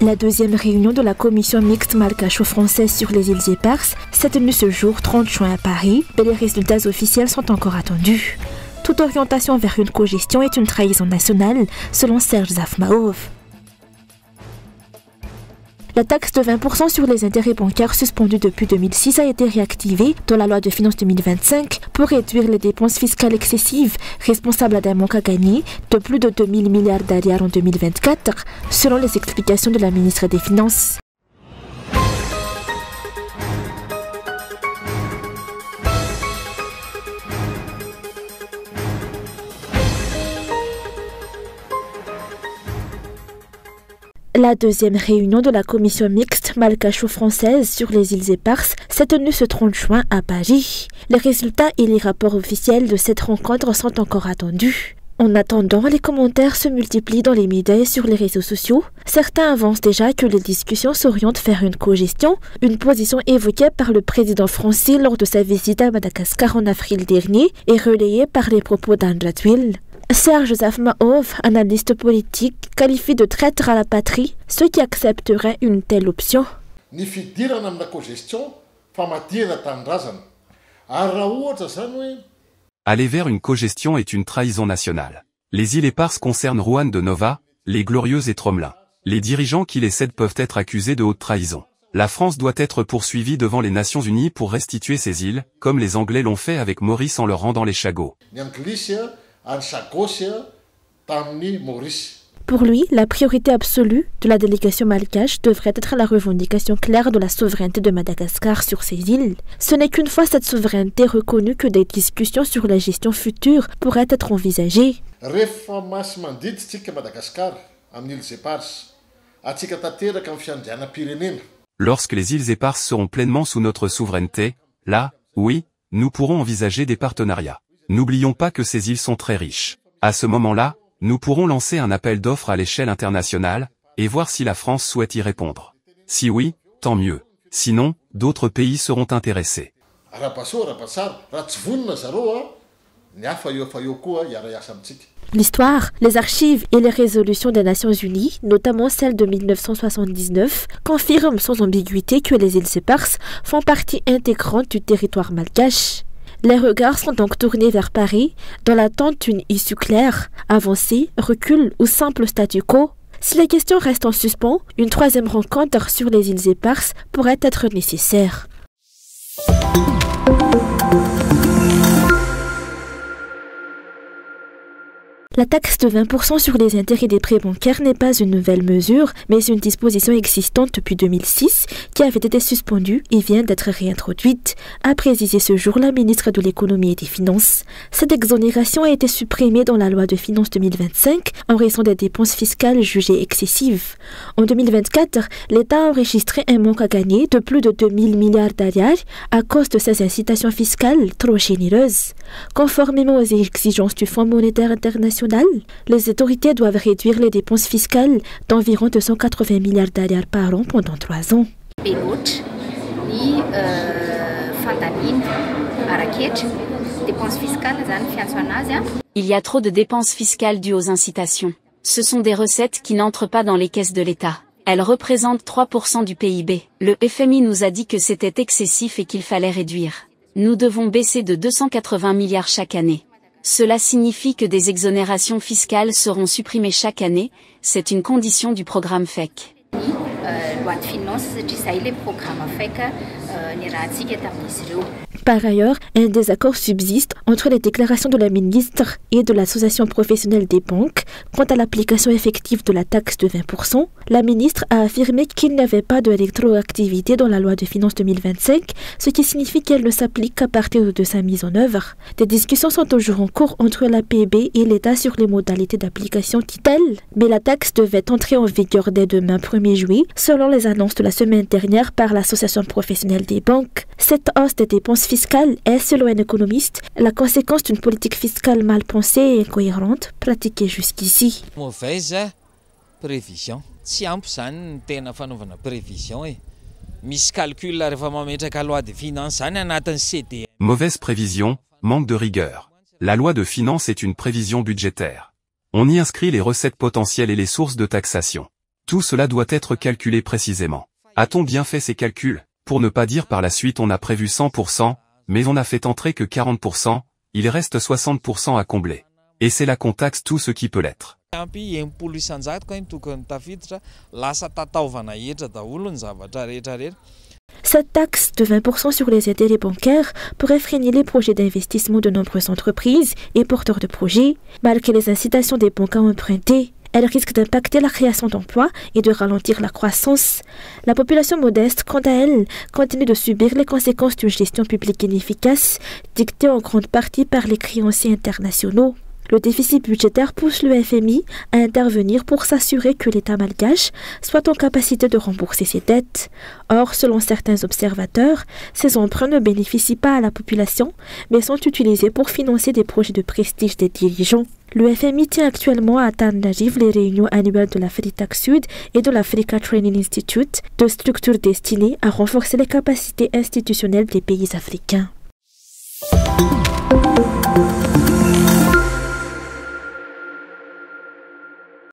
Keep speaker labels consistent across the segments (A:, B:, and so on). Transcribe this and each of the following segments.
A: La deuxième réunion de la commission mixte malgacho-française sur les îles Éparses s'est tenue ce jour 30 juin à Paris, mais les résultats officiels sont encore attendus. Toute orientation vers une cogestion est une trahison nationale, selon Serge Zafmaov. La taxe de 20% sur les intérêts bancaires suspendue depuis 2006 a été réactivée dans la loi de finances 2025 pour réduire les dépenses fiscales excessives responsables d'un manque à gagner de plus de 2000 milliards d'aliards en 2024, selon les explications de la ministre des Finances. La deuxième réunion de la commission mixte malgacho-française sur les îles Éparses s'est tenue ce 30 juin à Paris. Les résultats et les rapports officiels de cette rencontre sont encore attendus. En attendant, les commentaires se multiplient dans les médias et sur les réseaux sociaux. Certains avancent déjà que les discussions s'orientent vers une cogestion, une position évoquée par le président français lors de sa visite à Madagascar en avril dernier et relayée par les propos d'André Tuil. Serge Zafmaov, analyste politique, qualifie de traître à la patrie ceux qui accepteraient une telle option.
B: Aller vers une cogestion est une trahison nationale. Les îles Éparses concernent Juan de Nova, les Glorieuses et Tromelin. Les dirigeants qui les cèdent peuvent être accusés de haute trahison. La France doit être poursuivie devant les Nations Unies pour restituer ces îles, comme les Anglais l'ont fait avec Maurice en leur rendant les Chagos.
A: Pour lui, la priorité absolue de la délégation malgache devrait être la revendication claire de la souveraineté de Madagascar sur ces îles. Ce n'est qu'une fois cette souveraineté reconnue que des discussions sur la gestion future pourraient être envisagées.
B: Lorsque les îles Éparses seront pleinement sous notre souveraineté, là, oui, nous pourrons envisager des partenariats. N'oublions pas que ces îles sont très riches. À ce moment-là, nous pourrons lancer un appel d'offres à l'échelle internationale, et voir si la France souhaite y répondre. Si oui, tant mieux. Sinon, d'autres pays seront intéressés.
A: L'histoire, les archives et les résolutions des Nations Unies, notamment celle de 1979, confirment sans ambiguïté que les îles Éparses font partie intégrante du territoire malgache. Les regards sont donc tournés vers Paris, dans l'attente d'une issue claire, avancée, recul ou simple statu quo. Si les questions restent en suspens, une troisième rencontre sur les îles Éparses pourrait être nécessaire. La taxe de 20% sur les intérêts des prêts bancaires n'est pas une nouvelle mesure, mais une disposition existante depuis 2006 qui avait été suspendue et vient d'être réintroduite, a précisé ce jour la ministre de l'Économie et des Finances. Cette exonération a été supprimée dans la loi de finances 2025 en raison des dépenses fiscales jugées excessives. En 2024, l'État a enregistré un manque à gagner de plus de 2000 milliards d'aliards à cause de ces incitations fiscales trop généreuses. Conformément aux exigences du Fonds monétaire international, les autorités doivent réduire les dépenses fiscales d'environ 280 milliards d'aliards par an pendant 3 ans.
C: Il y a trop de dépenses fiscales dues aux incitations. Ce sont des recettes qui n'entrent pas dans les caisses de l'État. Elles représentent 3% du PIB. Le FMI nous a dit que c'était excessif et qu'il fallait réduire. Nous devons baisser de 280 milliards chaque année. Cela signifie que des exonérations fiscales seront supprimées chaque année, c'est une condition du programme FEC.
A: Par ailleurs, un désaccord subsiste entre les déclarations de la ministre et de l'association professionnelle des banques quant à l'application effective de la taxe de 20%. La ministre a affirmé qu'il n'y avait pas de rétroactivité dans la loi de finances 2025, ce qui signifie qu'elle ne s'applique qu'à partir de sa mise en œuvre. Des discussions sont toujours en cours entre l'APB et l'État sur les modalités d'application dit-elle, mais la taxe devait entrer en vigueur dès demain 1er juillet, selon les annonces de la semaine dernière par l'association professionnelle des banques. Cette hausse des dépenses fiscales est, selon un économiste, la conséquence d'une politique fiscale mal pensée et incohérente pratiquée jusqu'ici.
D: Mauvaise prévision. Tsy ampy zany ny tena fanaovana prévision e. Misy calcul rehefa mametraka loi de finances zany anatin'ny CD.
B: Mauvaise prévision, manque de rigueur. La loi de finances est une prévision budgétaire. On y inscrit les recettes potentielles et les sources de taxation. Tout cela doit être calculé précisément. A-t-on bien fait ces calculs? Pour ne pas dire par la suite on a prévu 100%, mais on n'a fait entrer que 40%, il reste 60% à combler. Et c'est là qu'on taxe tout ce qui peut l'être.
A: Cette taxe de 20% sur les intérêts bancaires pourrait freiner les projets d'investissement de nombreuses entreprises et porteurs de projets. Malgré les incitations des banques à emprunter, elle risque d'impacter la création d'emplois et de ralentir la croissance. La population modeste, quant à elle, continue de subir les conséquences d'une gestion publique inefficace, dictée en grande partie par les créanciers internationaux. Le déficit budgétaire pousse le FMI à intervenir pour s'assurer que l'État malgache soit en capacité de rembourser ses dettes. Or, selon certains observateurs, ces emprunts ne bénéficient pas à la population, mais sont utilisés pour financer des projets de prestige des dirigeants. Le FMI tient actuellement à Tananarive les réunions annuelles de l'Afrique Sud et de l'Africa Training Institute, deux structures destinées à renforcer les capacités institutionnelles des pays africains.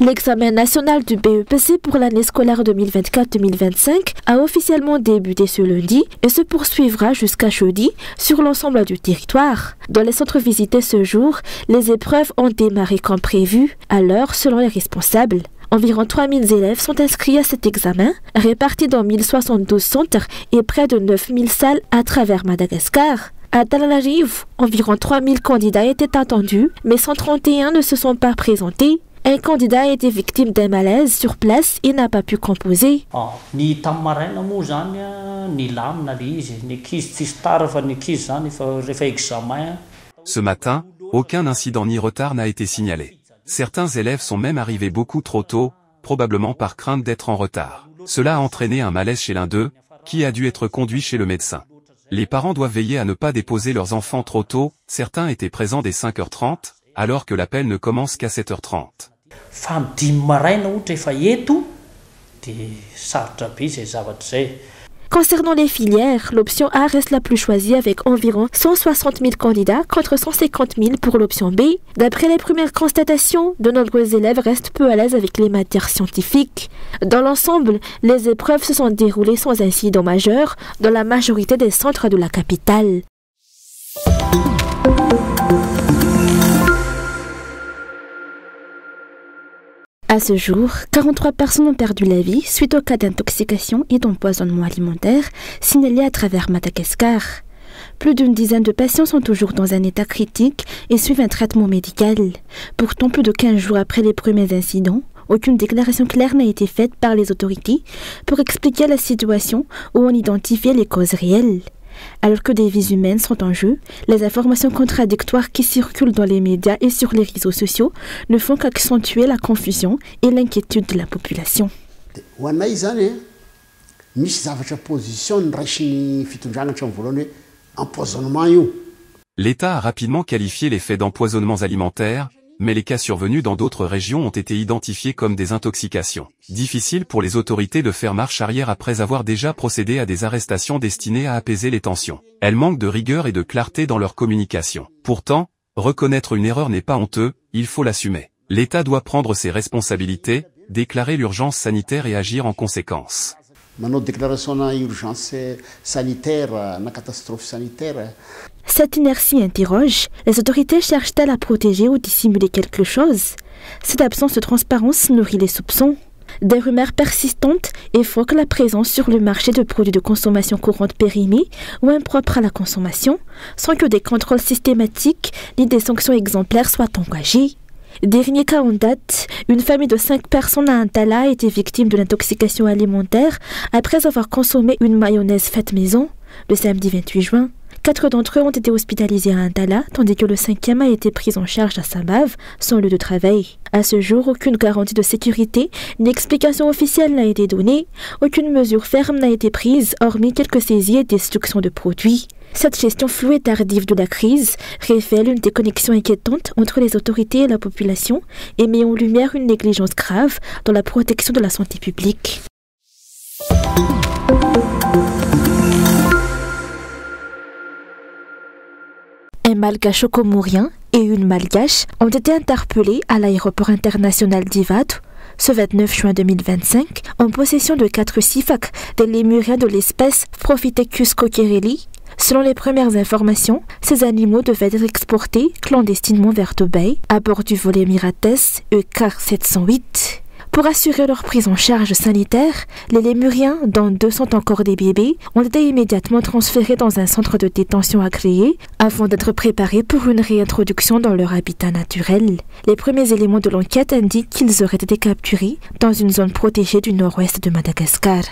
A: L'examen national du BEPC pour l'année scolaire 2024-2025 a officiellement débuté ce lundi et se poursuivra jusqu'à jeudi sur l'ensemble du territoire. Dans les centres visités ce jour, les épreuves ont démarré comme prévu, à l'heure selon les responsables. Environ 3000 élèves sont inscrits à cet examen, répartis dans 1072 centres et près de 9000 salles à travers Madagascar. À Tananarive, environ 3000 candidats étaient attendus, mais 131 ne se sont pas présentés. Un candidat a été victime d'un malaise sur place et n'a pas pu composer.
B: Ce matin, aucun incident ni retard n'a été signalé. Certains élèves sont même arrivés beaucoup trop tôt, probablement par crainte d'être en retard. Cela a entraîné un malaise chez l'un d'eux, qui a dû être conduit chez le médecin. Les parents doivent veiller à ne pas déposer leurs enfants trop tôt, certains étaient présents dès 5h30, alors que l'appel ne commence qu'à 7h30.
A: Concernant les filières, l'option A reste la plus choisie avec environ 160 000 candidats contre 150 000 pour l'option B. D'après les premières constatations, de nombreux élèves restent peu à l'aise avec les matières scientifiques. Dans l'ensemble, les épreuves se sont déroulées sans incident majeur dans la majorité des centres de la capitale. À ce jour, 43 personnes ont perdu la vie suite au cas d'intoxication et d'empoisonnement alimentaire signalés à travers Madagascar. Plus d'une dizaine de patients sont toujours dans un état critique et suivent un traitement médical. Pourtant, plus de 15 jours après les premiers incidents, aucune déclaration claire n'a été faite par les autorités pour expliquer la situation ou en identifier les causes réelles. Alors que des vies humaines sont en jeu, les informations contradictoires qui circulent dans les médias et sur les réseaux sociaux ne font qu'accentuer la confusion et l'inquiétude de la population.
B: L'État a rapidement qualifié les faits d'empoisonnements alimentaires, mais les cas survenus dans d'autres régions ont été identifiés comme des intoxications. Difficile pour les autorités de faire marche arrière après avoir déjà procédé à des arrestations destinées à apaiser les tensions. Elles manquent de rigueur et de clarté dans leur communication. Pourtant, reconnaître une erreur n'est pas honteux, il faut l'assumer. L'État doit prendre ses responsabilités, déclarer l'urgence sanitaire et agir en conséquence.
A: Cette inertie interroge. Les autorités cherchent-elles à protéger ou dissimuler quelque chose? Cette absence de transparence nourrit les soupçons. Des rumeurs persistantes évoquent la présence sur le marché de produits de consommation courante périmés ou impropres à la consommation, sans que des contrôles systématiques ni des sanctions exemplaires soient engagés. Dernier cas en date, une famille de 5 personnes à Antala a été victime de l'intoxication alimentaire après avoir consommé une mayonnaise faite maison le samedi 28 juin. 4 d'entre eux ont été hospitalisés à Antala, tandis que le 5e a été pris en charge à Sambave, son lieu de travail. À ce jour, aucune garantie de sécurité ni explication officielle n'a été donnée, aucune mesure ferme n'a été prise, hormis quelques saisies et destructions de produits. Cette gestion floue et tardive de la crise révèle une déconnexion inquiétante entre les autorités et la population et met en lumière une négligence grave dans la protection de la santé publique. Un malgache comorien et une malgache ont été interpellés à l'aéroport international d'Ivado Ce 29 juin 2025, en possession de 4 sifaks des lémuriens de l'espèce Prophytechus coquerelli. Selon les premières informations, ces animaux devaient être exportés clandestinement vers Dubaï à bord du voilier Mirates EK 708. Pour assurer leur prise en charge sanitaire, les lémuriens, dont 2 sont encore des bébés, ont été immédiatement transférés dans un centre de détention agréé avant d'être préparés pour une réintroduction dans leur habitat naturel. Les premiers éléments de l'enquête indiquent qu'ils auraient été capturés dans une zone protégée du nord-ouest de Madagascar.